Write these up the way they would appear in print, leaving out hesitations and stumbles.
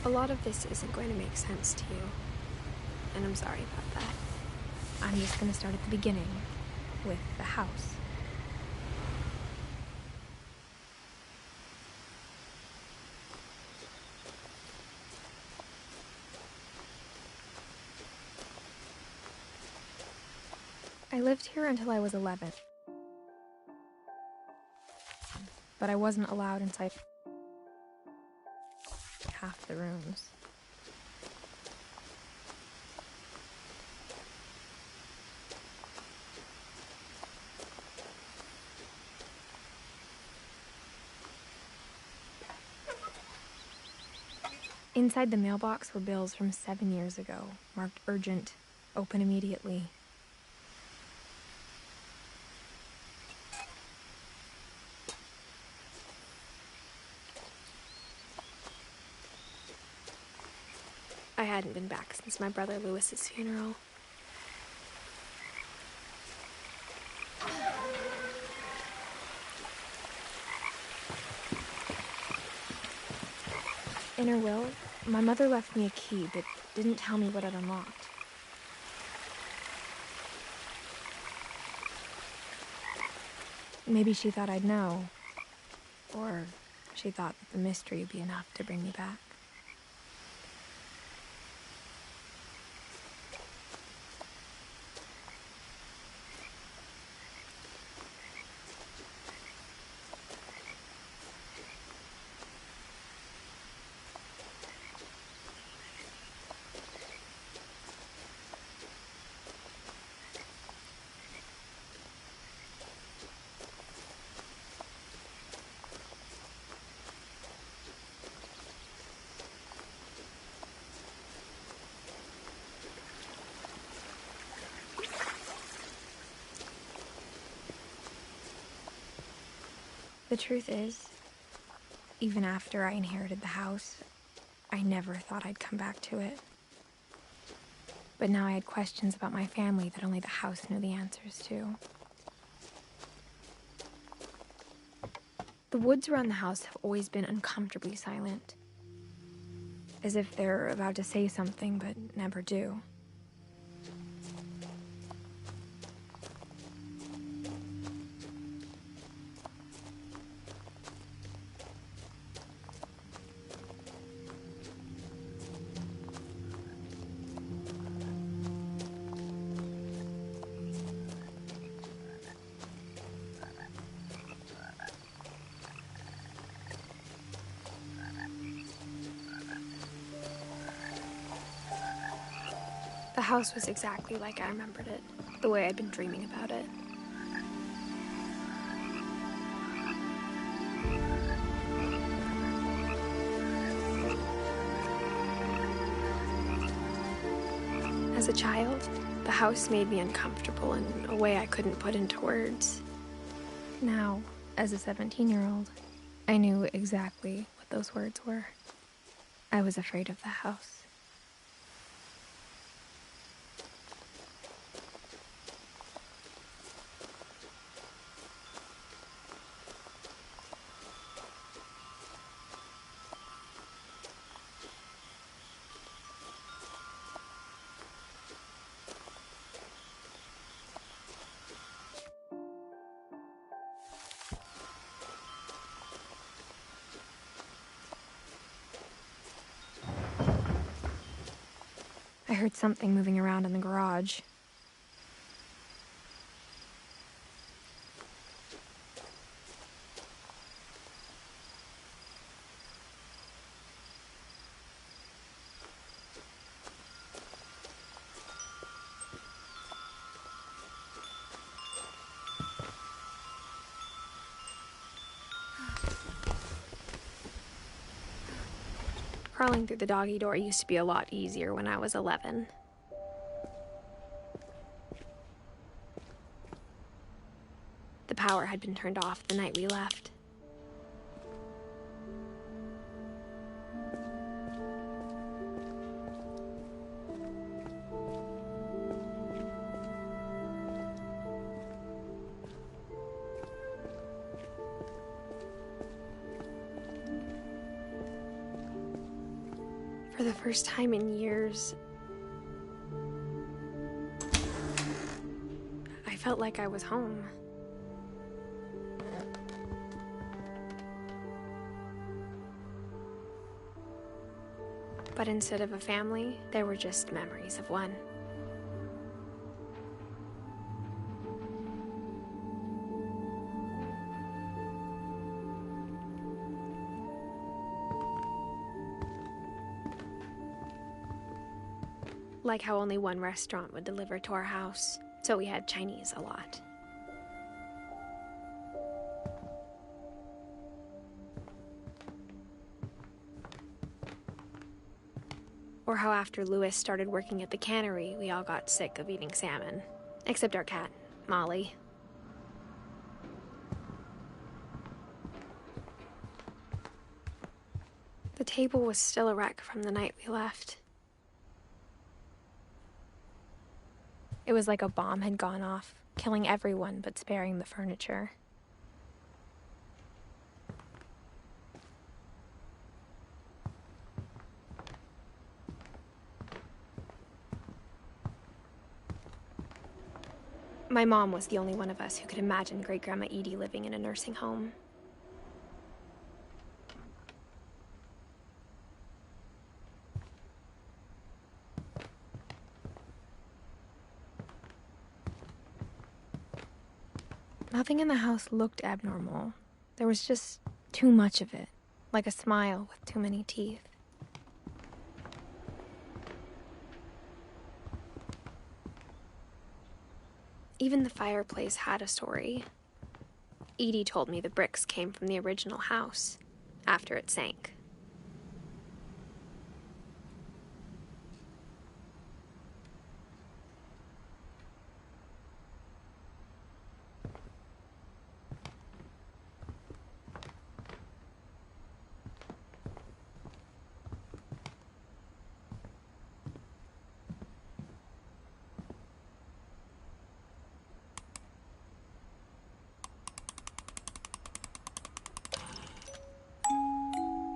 A lot of this isn't going to make sense to you, and I'm sorry about that. I'm just going to start at the beginning, with the house. I lived here until I was 11, but I wasn't allowed inside half the rooms. Inside the mailbox were bills from 7 years ago, marked urgent, open immediately. I hadn't been back since my brother Lewis's funeral. In her will, my mother left me a key but didn't tell me what it unlocked. Maybe she thought I'd know, or she thought that the mystery would be enough to bring me back. The truth is, even after I inherited the house, I never thought I'd come back to it. But now I had questions about my family that only the house knew the answers to. The woods around the house have always been uncomfortably silent, as if they're about to say something but never do. The house was exactly like I remembered it, the way I'd been dreaming about it. As a child, the house made me uncomfortable in a way I couldn't put into words. Now, as a 17-year-old, I knew exactly what those words were. I was afraid of the house. I heard something moving around in the garage. Crawling through the doggy door used to be a lot easier when I was 11. The power had been turned off the night we left. For the first time in years, I felt like I was home. But instead of a family, there were just memories of one. Like how only one restaurant would deliver to our house, so we had Chinese a lot. Or how after Louis started working at the cannery, we all got sick of eating salmon. Except our cat, Molly. The table was still a wreck from the night we left. It was like a bomb had gone off, killing everyone but sparing the furniture. My mom was the only one of us who could imagine Great-Grandma Edie living in a nursing home. Nothing in the house looked abnormal. There was just too much of it, like a smile with too many teeth. Even the fireplace had a story. Edie told me the bricks came from the original house, after it sank.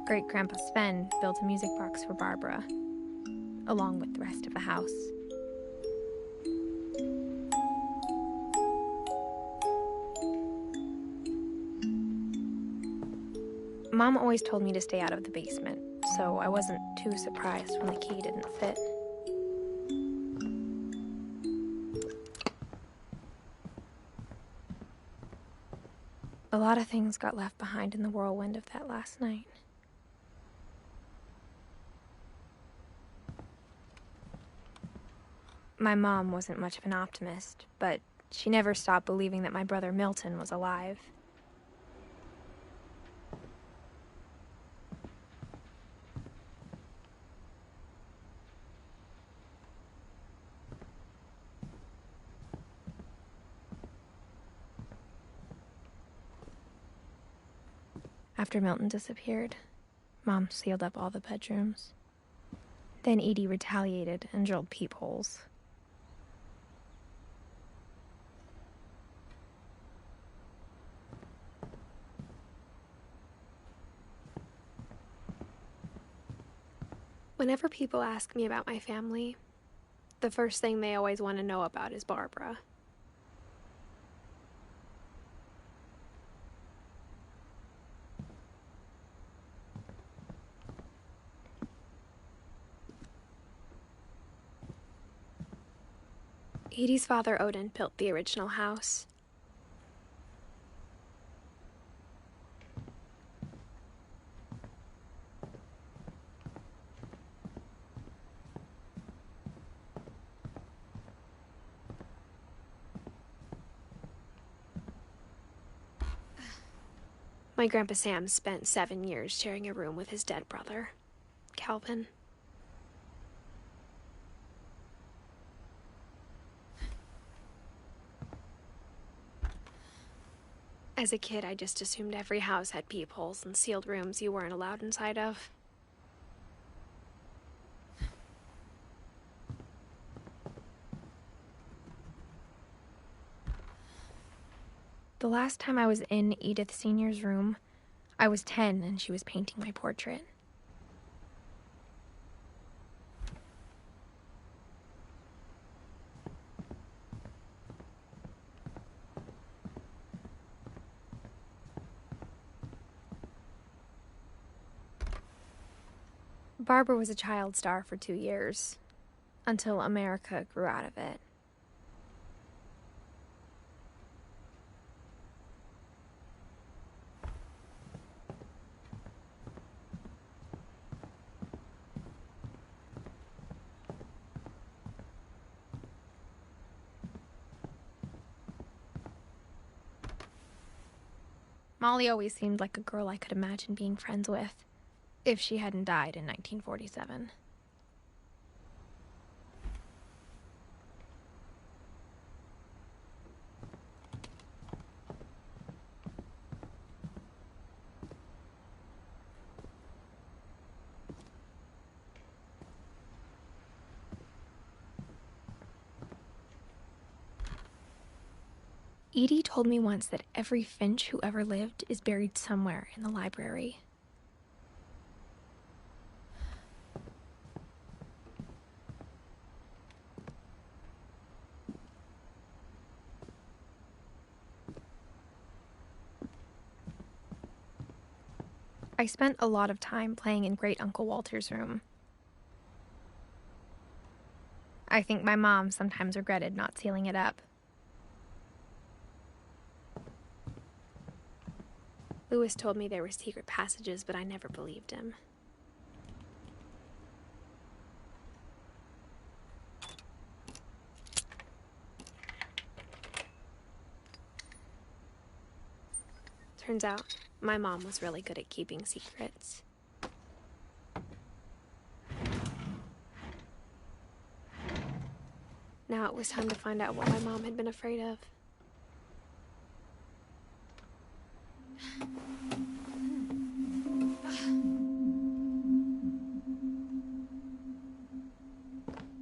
Great-Grandpa Sven built a music box for Barbara, along with the rest of the house. Mom always told me to stay out of the basement, so I wasn't too surprised when the key didn't fit. A lot of things got left behind in the whirlwind of that last night. My mom wasn't much of an optimist, but she never stopped believing that my brother Milton was alive. After Milton disappeared, Mom sealed up all the bedrooms. Then Edie retaliated and drilled peepholes. Whenever people ask me about my family, the first thing they always want to know about is Barbara. Edie's father, Odin, built the original house. My Grandpa Sam spent 7 years sharing a room with his dead brother, Calvin. As a kid, I just assumed every house had peepholes and sealed rooms you weren't allowed inside of. The last time I was in Edith Sr.'s room, I was 10 and she was painting my portrait. Barbara was a child star for 2 years, until America grew out of it. Molly always seemed like a girl I could imagine being friends with, if she hadn't died in 1947. Edie told me once that every Finch who ever lived is buried somewhere in the library. I spent a lot of time playing in Great Uncle Walter's room. I think my mom sometimes regretted not sealing it up. Lewis told me there were secret passages, but I never believed him. Turns out, my mom was really good at keeping secrets. Now it was time to find out what my mom had been afraid of.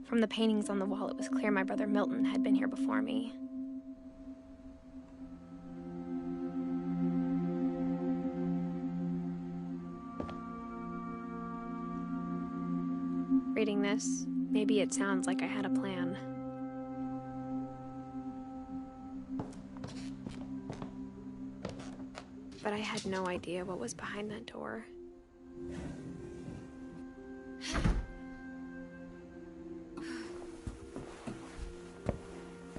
From the paintings on the wall, it was clear my brother Milton had been here before me. Reading this, maybe it sounds like I had a plan. But I had no idea what was behind that door.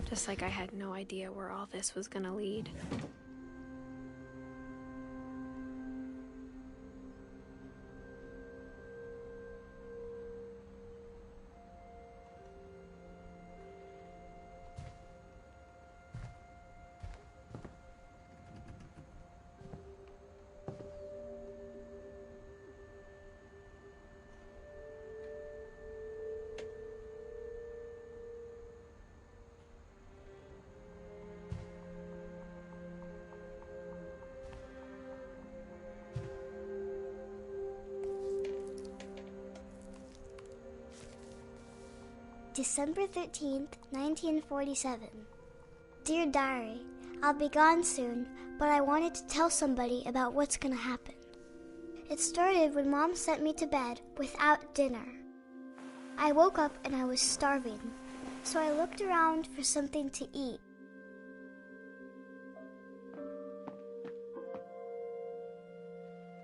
Just like I had no idea where all this was gonna lead. December 13th, 1947. Dear Diary, I'll be gone soon, but I wanted to tell somebody about what's gonna happen. It started when Mom sent me to bed without dinner. I woke up and I was starving, so I looked around for something to eat.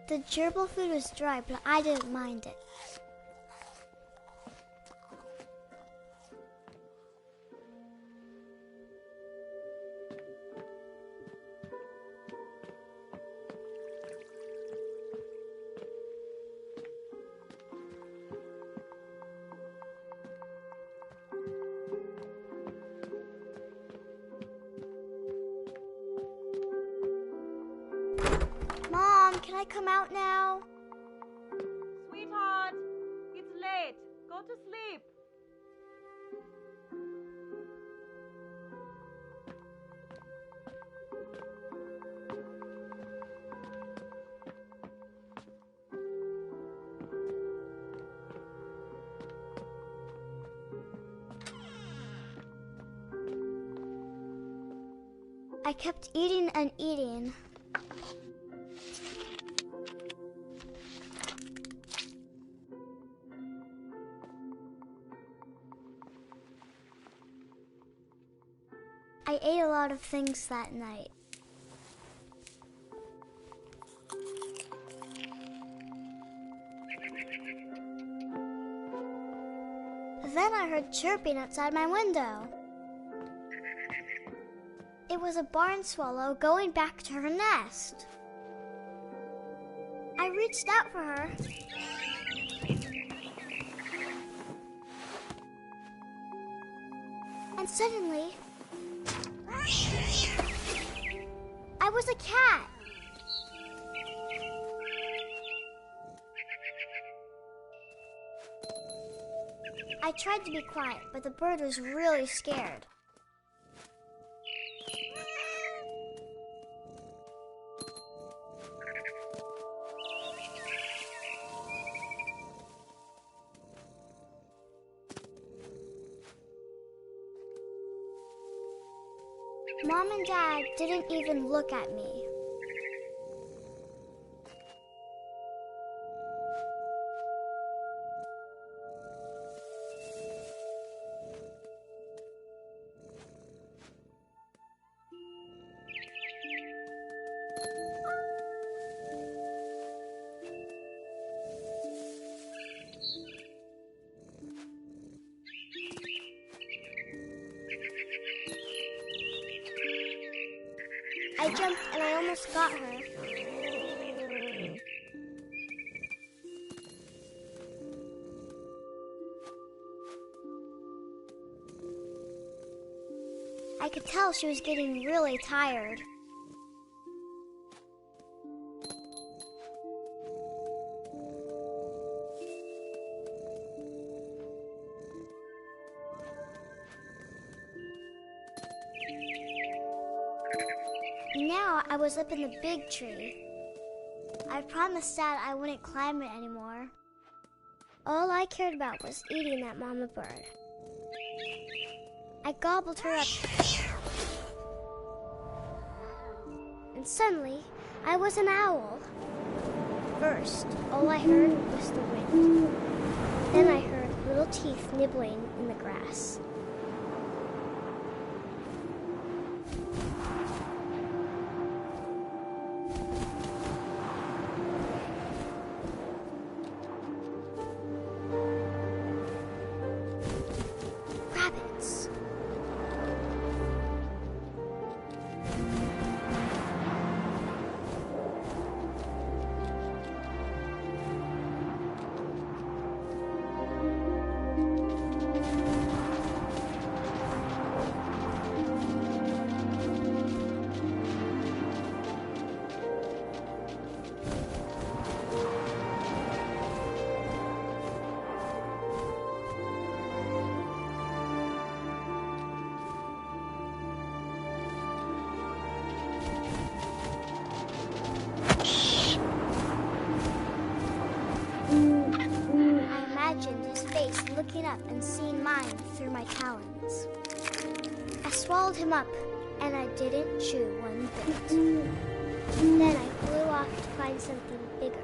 The gerbil food was dry, but I didn't mind it. I come out now? Sweetheart, it's late. Go to sleep. I kept eating and eating. I ate a lot of things that night. Then I heard chirping outside my window. It was a barn swallow going back to her nest. I reached out for her. And suddenly, I was a cat. I tried to be quiet, but the bird was really scared. Mom and Dad didn't even look at me. I jumped and I almost got her. I could tell she was getting really tired. Now I was up in the big tree. I promised Dad I wouldn't climb it anymore. All I cared about was eating that mama bird. I gobbled her up. And suddenly, I was an owl. First, all I heard was the wind. Then I heard little teeth nibbling in the grass. Rabbits. His face looking up and seeing mine through my talons. I swallowed him up, and I didn't chew one bit. Then I flew off to find something bigger.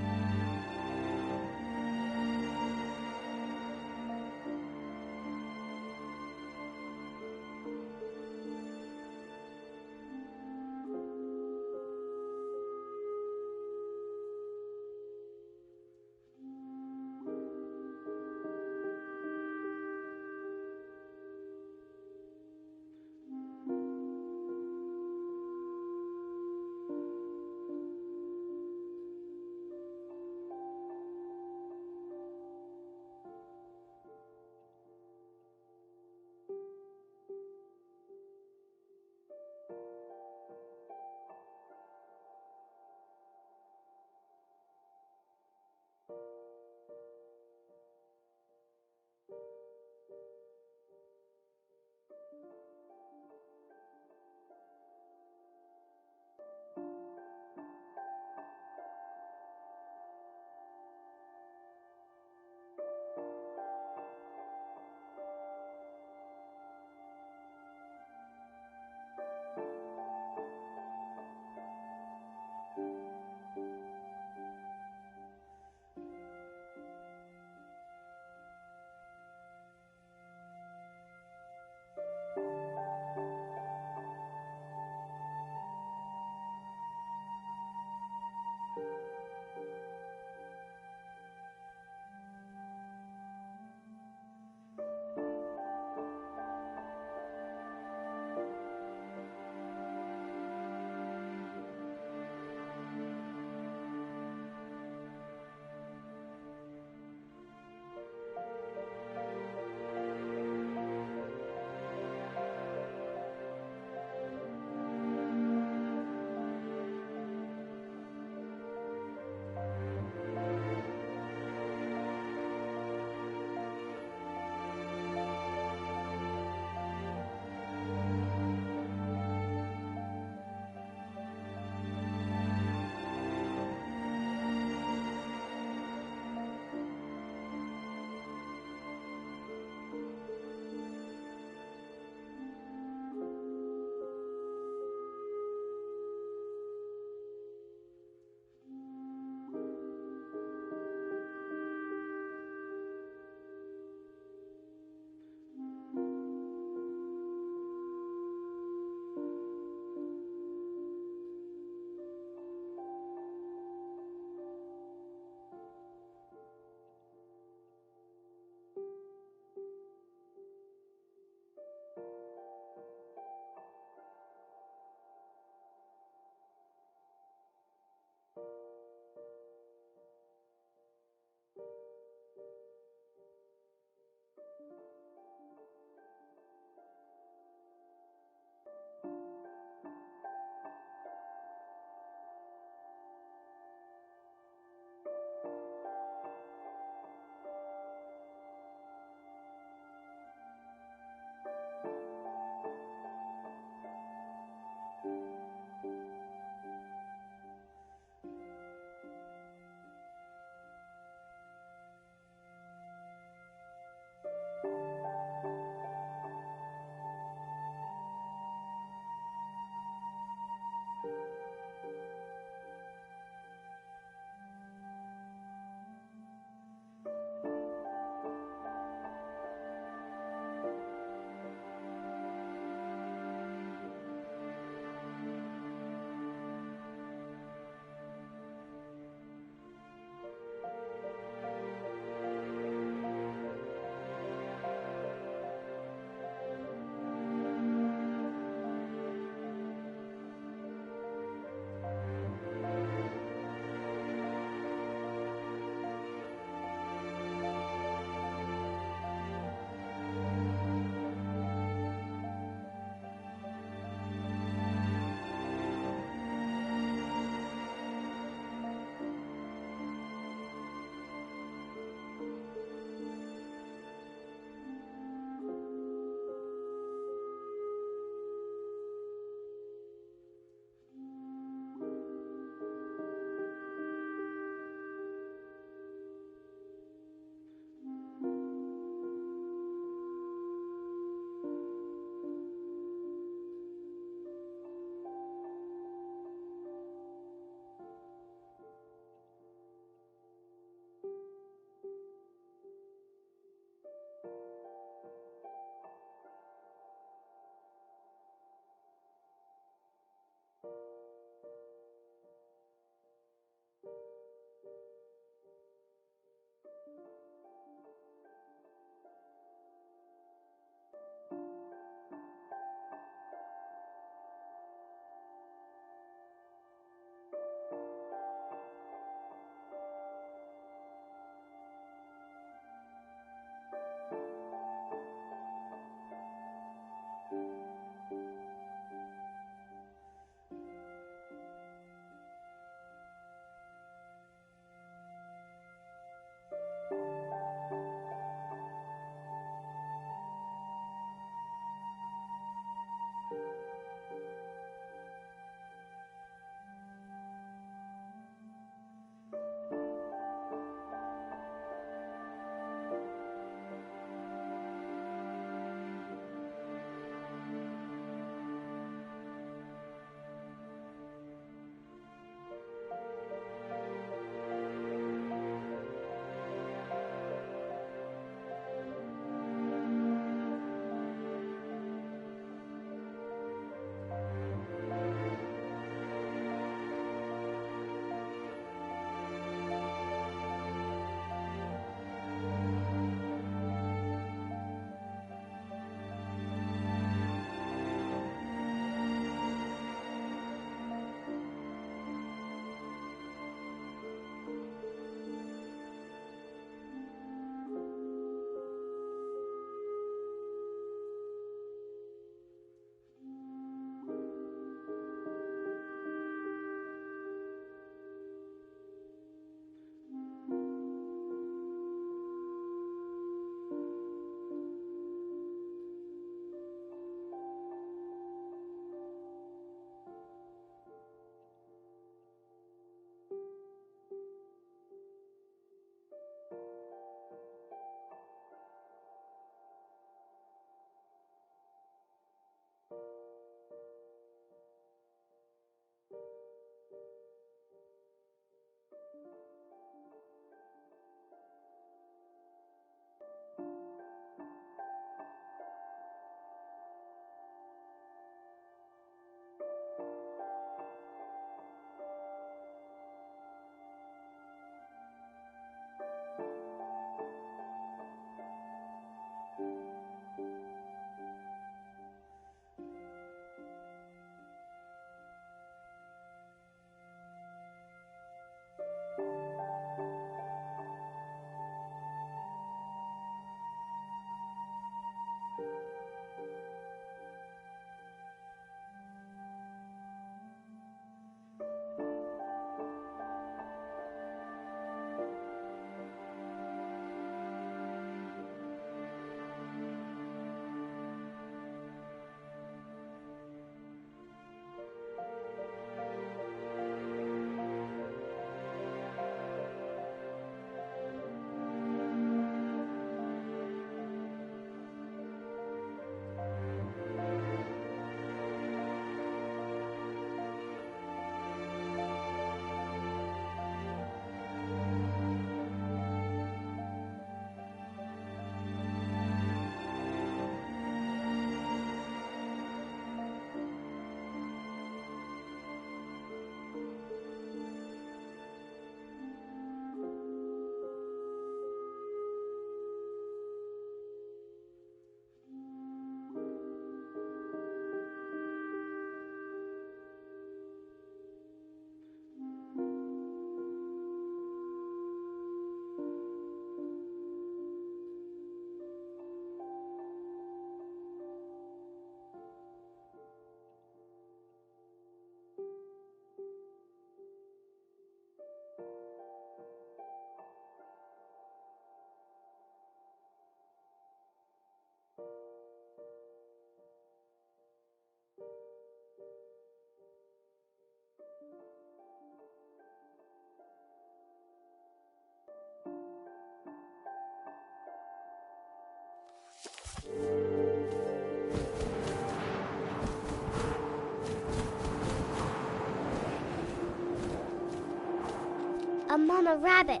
A mama rabbit.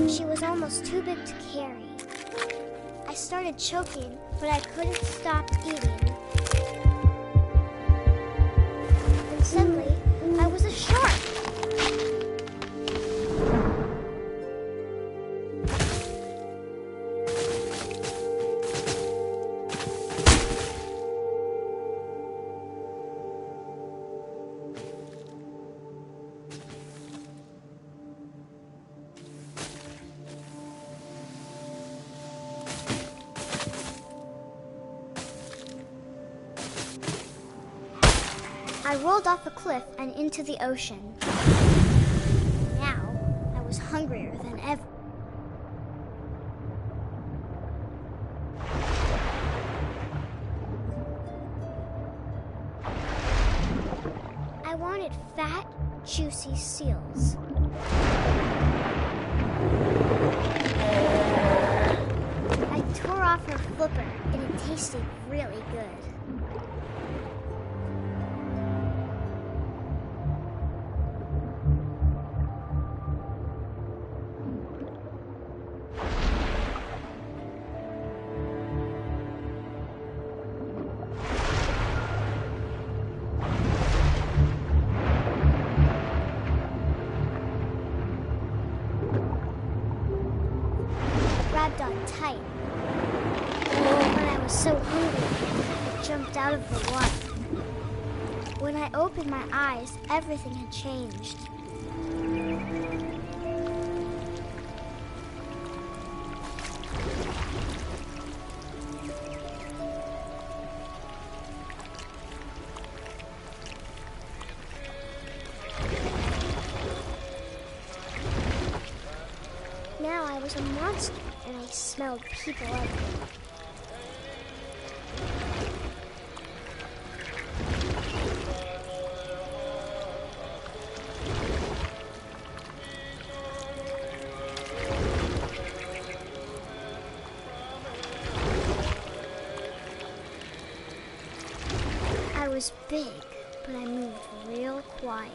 She was almost too big to carry. I started choking, but I couldn't stop eating. And suddenly, I was a shark. I rolled off a cliff and into the ocean. Now, I was hungrier than ever. I wanted fat, juicy seals. I tore off her flipper, and it tasted really good. Grabbed on tight. When I was so hungry, I jumped out of the water. When I opened my eyes, everything had changed. Now I was a monster, and I smelled people everywhere. I was big, but I moved real quiet.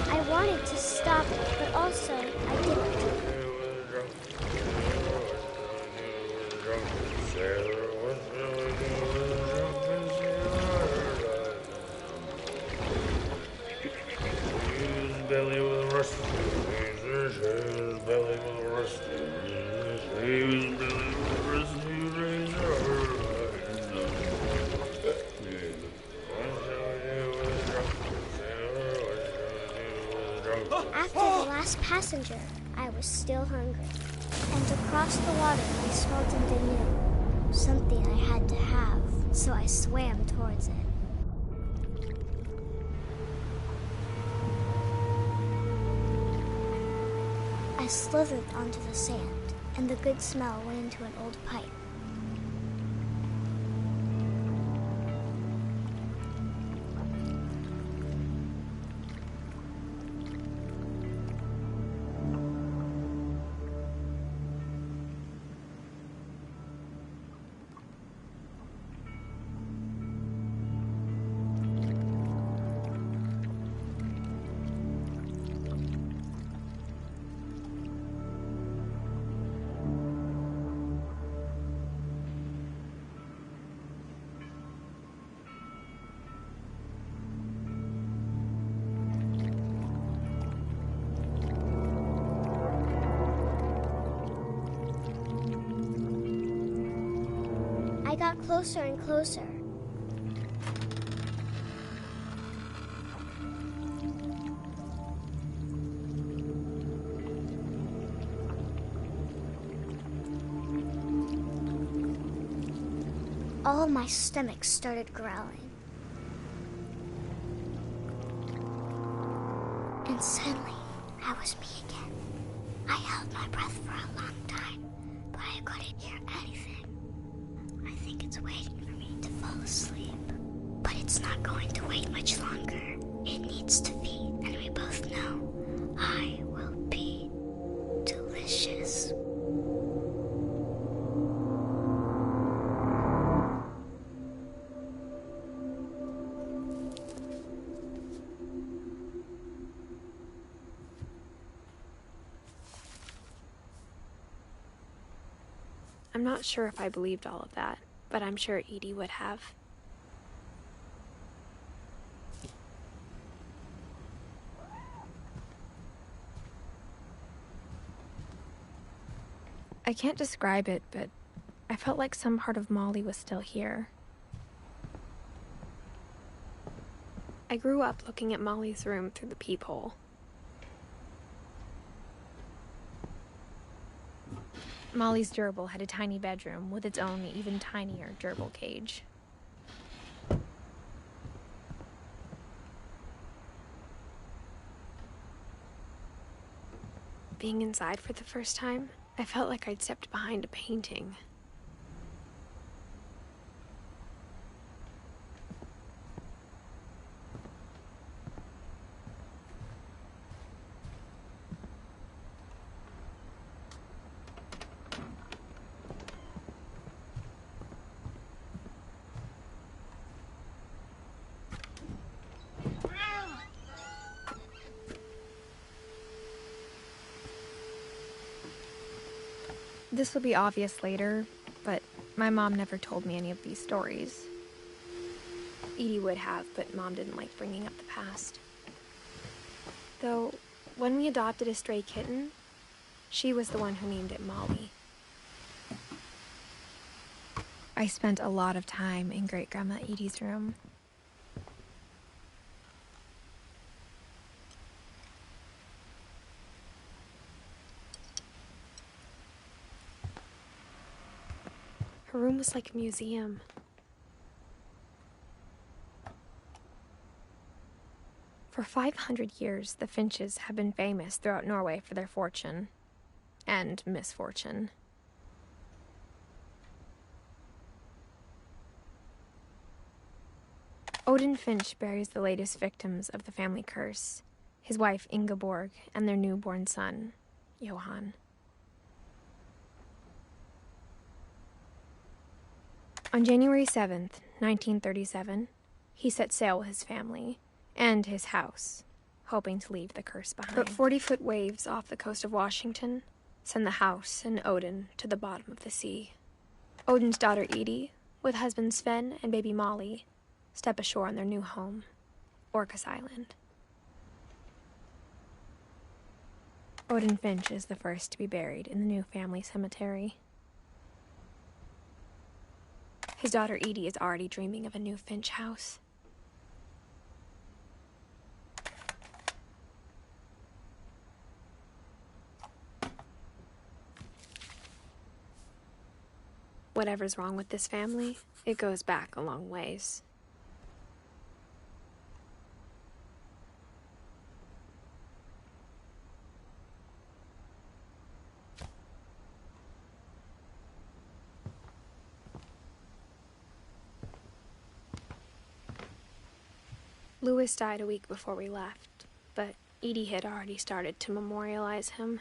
I wanted to stop, but also I didn't. Belly with a rusty razor, belly with a rusty razor, belly with a rusty razor. After the last passenger, I was still hungry. And across the water, I smelled something new. Something I had to have, so I swam towards it. I slithered onto the sand, and the good smell went into an old pipe. I got closer and closer. all of my stomach started growling. And suddenly, I was me again. I held my breath for a long time, but I couldn't hear anything. I think it's waiting for me to fall asleep. But it's not going to wait much longer. It needs to feed, and we both know I will be delicious. I'm not sure if I believed all of that, but I'm sure Edie would have. I can't describe it, but I felt like some part of Molly was still here. I grew up looking at Molly's room through the peephole. Molly's gerbil had a tiny bedroom with its own even tinier gerbil cage. Being inside for the first time, I felt like I'd stepped behind a painting. This will be obvious later, but my mom never told me any of these stories. Edie would have, but Mom didn't like bringing up the past. Though, when we adopted a stray kitten, she was the one who named it Molly. I spent a lot of time in Great-Grandma Edie's room. Her room was like a museum. For 500 years, the Finches have been famous throughout Norway for their fortune and misfortune. Odin Finch buries the latest victims of the family curse, his wife Ingeborg and their newborn son, Johan. On January 7th, 1937, he set sail with his family and his house, hoping to leave the curse behind. But 40-foot waves off the coast of Washington send the house and Odin to the bottom of the sea. Odin's daughter Edie, with husband Sven and baby Molly, step ashore on their new home, Orcas Island. Odin Finch is the first to be buried in the new family cemetery. His daughter Edie is already dreaming of a new Finch house. Whatever's wrong with this family, it goes back a long ways. Louis died a week before we left, but Edie had already started to memorialize him.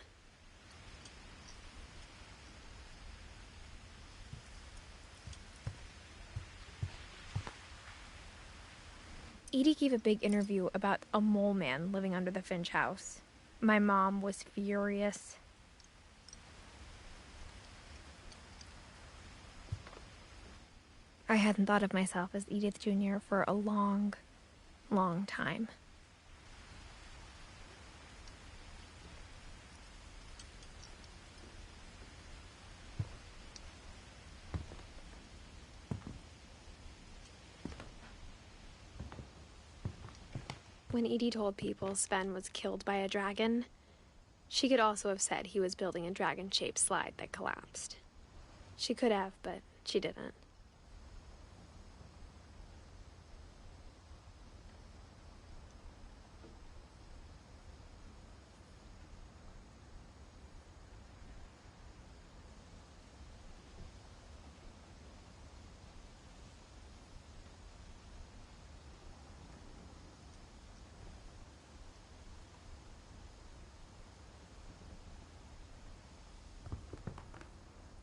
Edie gave a big interview about a mole man living under the Finch house. My mom was furious. I hadn't thought of myself as Edith Jr. for a long time. When Edie told people Sven was killed by a dragon, she could also have said he was building a dragon-shaped slide that collapsed. She could have, but she didn't.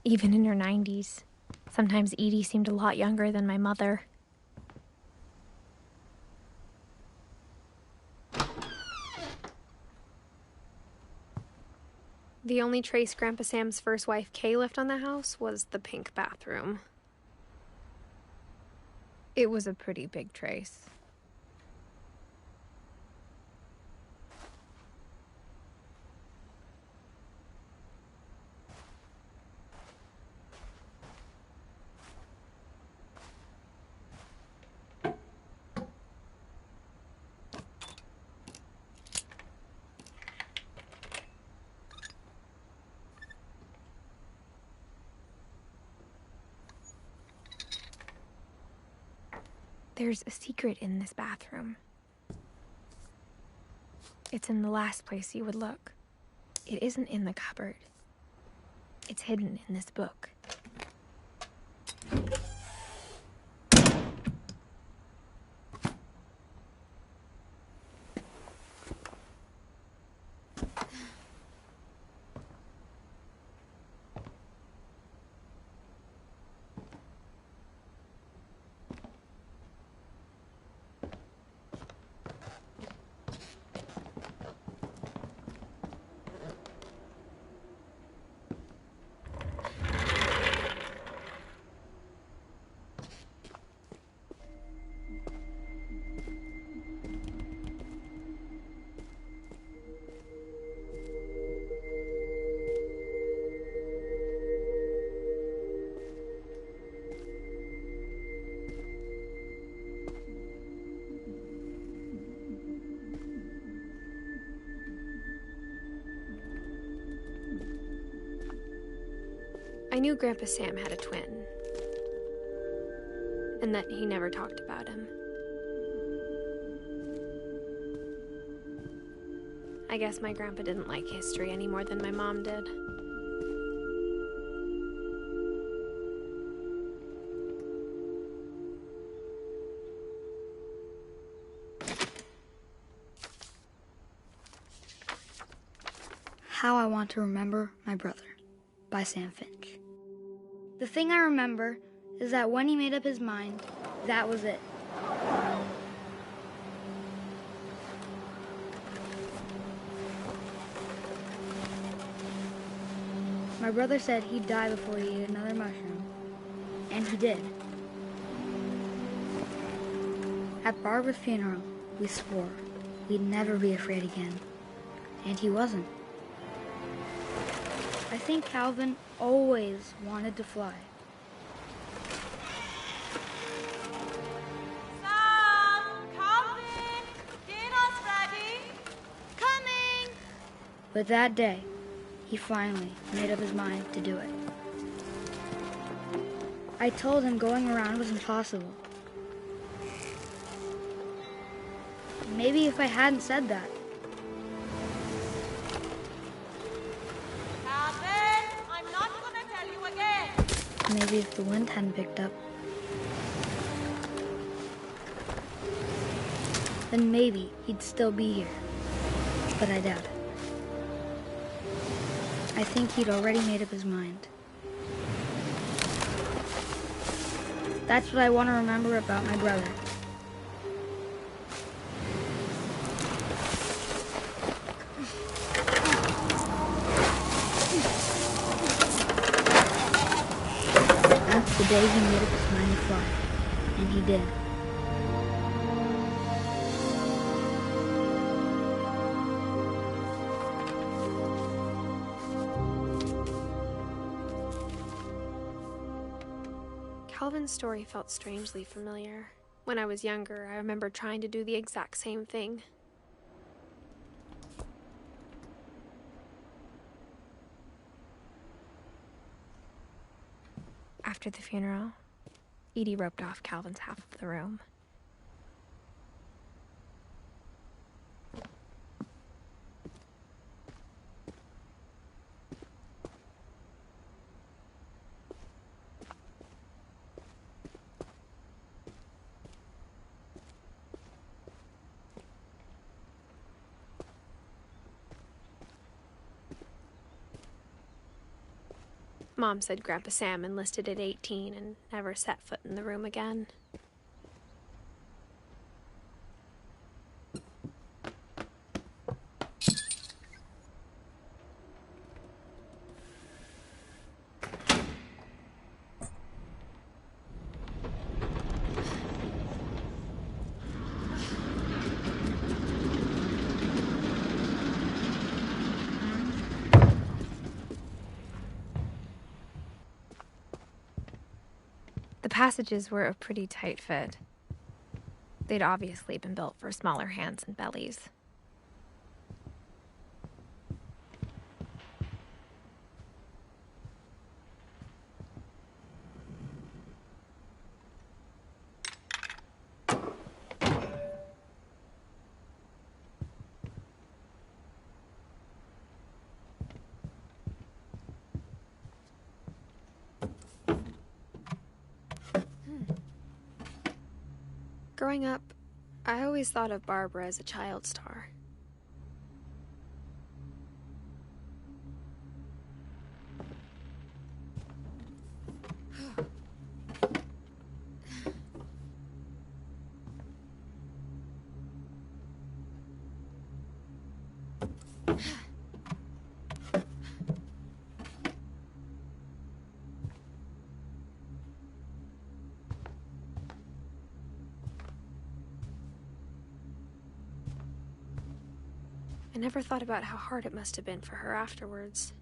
even in her 90s. Sometimes Edie seemed a lot younger than my mother. The only trace Grandpa Sam's first wife, Kay, left on the house was the pink bathroom. It was a pretty big trace. There's a secret in this bathroom. It's in the last place you would look. It isn't in the cupboard. It's hidden in this book. I knew Grandpa Sam had a twin, and that he never talked about him. I guess my grandpa didn't like history any more than my mom did. How I Want to Remember My Brother by Sam Finch. The thing I remember is that when he made up his mind, that was it. My brother said he'd die before he ate another mushroom, and he did. At Barbara's funeral, we swore we'd never be afraid again, and he wasn't. I think Calvin always wanted to fly. Sam! Calvin! Dinner's ready! Coming! But that day, he finally made up his mind to do it. I told him going around was impossible. Maybe if I hadn't said that, maybe if the wind hadn't picked up, then maybe he'd still be here. But I doubt it. I think he'd already made up his mind. That's what I want to remember about my brother. The day he made up his mind to fly, and he did. Calvin's story felt strangely familiar. When I was younger, I remember trying to do the exact same thing. After the funeral, Edie roped off Calvin's half of the room. Mom said Grandpa Sam enlisted at 18 and never set foot in the room again. The passages were a pretty tight fit. They'd obviously been built for smaller hands and bellies. Growing up, I always thought of Barbara as a child star. I never thought about how hard it must have been for her afterwards.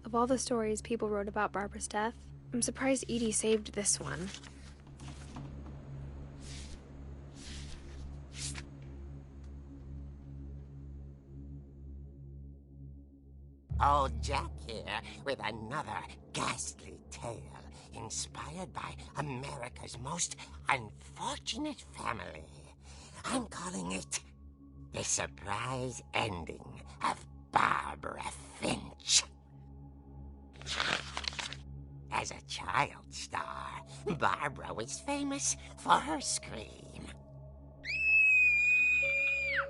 Of all the stories people wrote about Barbara's death, I'm surprised Edie saved this one. Old Jack here with another ghastly tale inspired by America's most unfortunate family. I'm calling it The Surprise Ending of Barbara Finch. As a child star, Barbara was famous for her scream.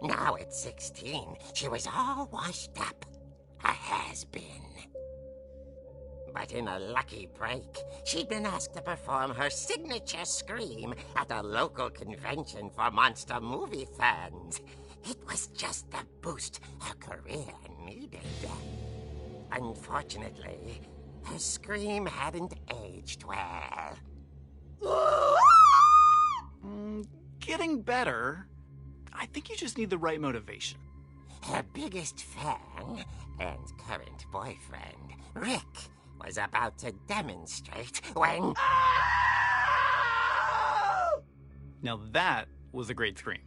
Now at 16, she was all washed up. A has-been. But in a lucky break, she'd been asked to perform her signature scream at a local convention for monster movie fans. It was just the boost her career needed. Unfortunately, her scream hadn't aged well. Getting better. I think you just need the right motivation. Her biggest fan and current boyfriend, Rick, was about to demonstrate when... Now that was a great scream.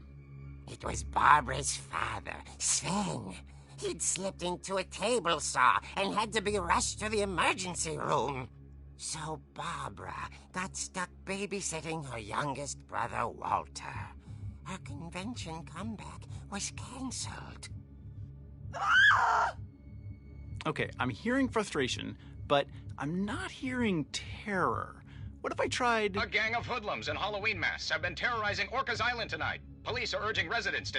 It was Barbara's father, Sven. He'd slipped into a table saw and had to be rushed to the emergency room. So Barbara got stuck babysitting her youngest brother, Walter. Her convention comeback was cancelled. Okay, I'm hearing frustration, but I'm not hearing terror. What if I tried... A gang of hoodlums in Halloween masks have been terrorizing Orcas Island tonight. Police are urging residents to...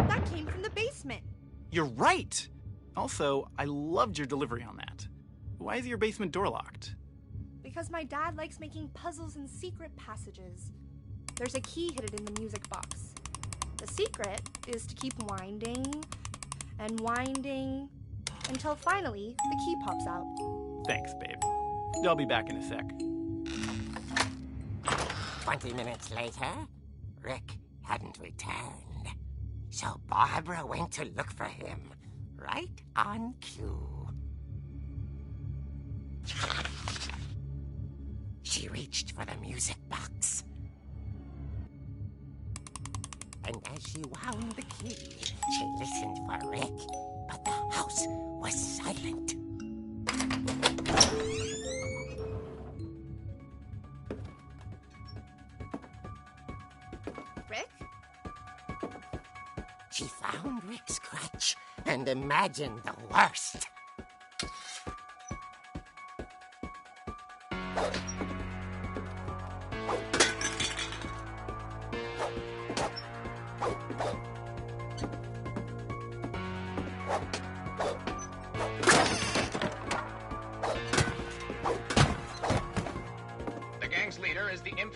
That came from the basement. You're right! Also, I loved your delivery on that. Why is your basement door locked? Because my dad likes making puzzles and secret passages. There's a key hidden in the music box. The secret is to keep winding and winding until finally the key pops out. Thanks, babe. I'll be back in a sec. 20 minutes later, Rick hadn't returned. So Barbara went to look for him, right on cue. She reached for the music box. And as she wound the key, she listened for Rick, but the house was silent. Rick? She found Rick's crutch and imagined the worst.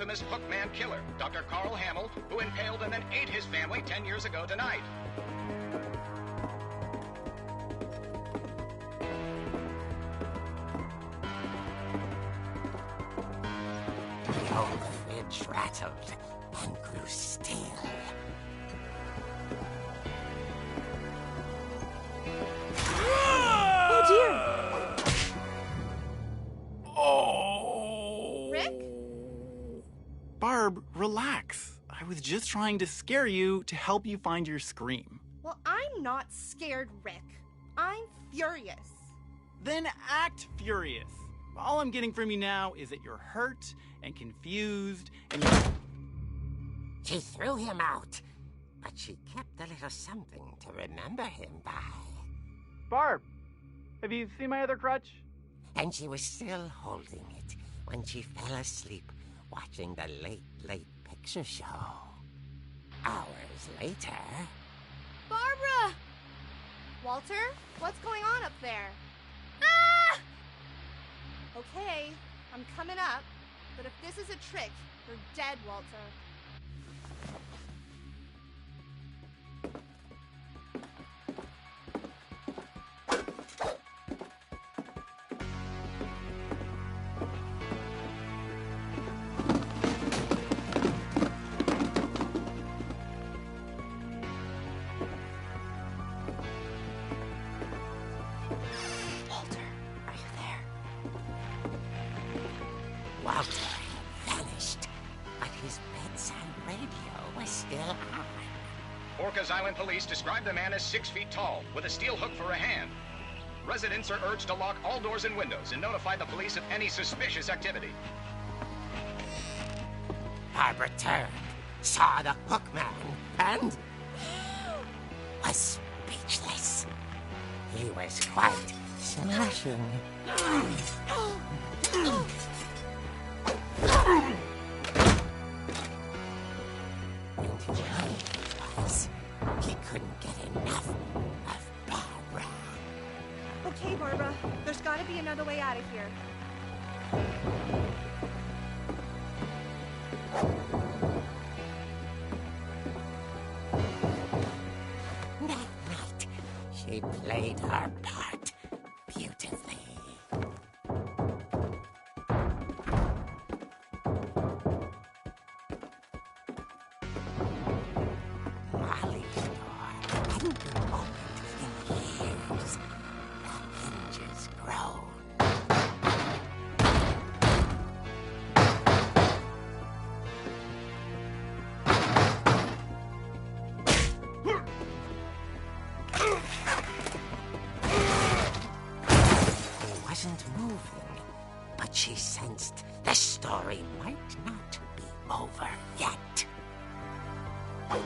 infamous Hookman killer, Dr. Carl Hamill, who impaled and then ate his family 10 years ago tonight. The old fridge rattled and grew still. Oh dear! Oh! Rick? Barb, relax. I was just trying to scare you to help you find your scream. Well, I'm not scared, Rick. I'm furious. Then act furious. All I'm getting from you now is that you're hurt and confused and you... She threw him out, but she kept a little something to remember him by. Barb, have you seen my other crutch? And she was still holding it when she fell asleep watching the late picture show. Hours later... Barbara! Walter, what's going on up there? Ah! Okay, I'm coming up, but if this is a trick, you're dead, Walter. Walter had vanished, but his bedside radio was still on. Orcas Island police describe the man as 6 feet tall, with a steel hook for a hand. Residents are urged to lock all doors and windows and notify the police of any suspicious activity. Barbara turned, saw the hookman, and was speechless. He was quite smashing. And he was. He couldn't get enough of Barbara. Okay, Barbara, there's gotta be another way out of here. That night, she played her part beautifully. Molly's door hadn't been opened in years. The hinges groaned. He wasn't moving, but she sensed the story might not be over yet. The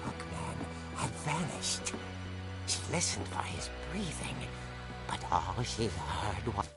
hookman had vanished. She listened for his breathing, but all she heard was...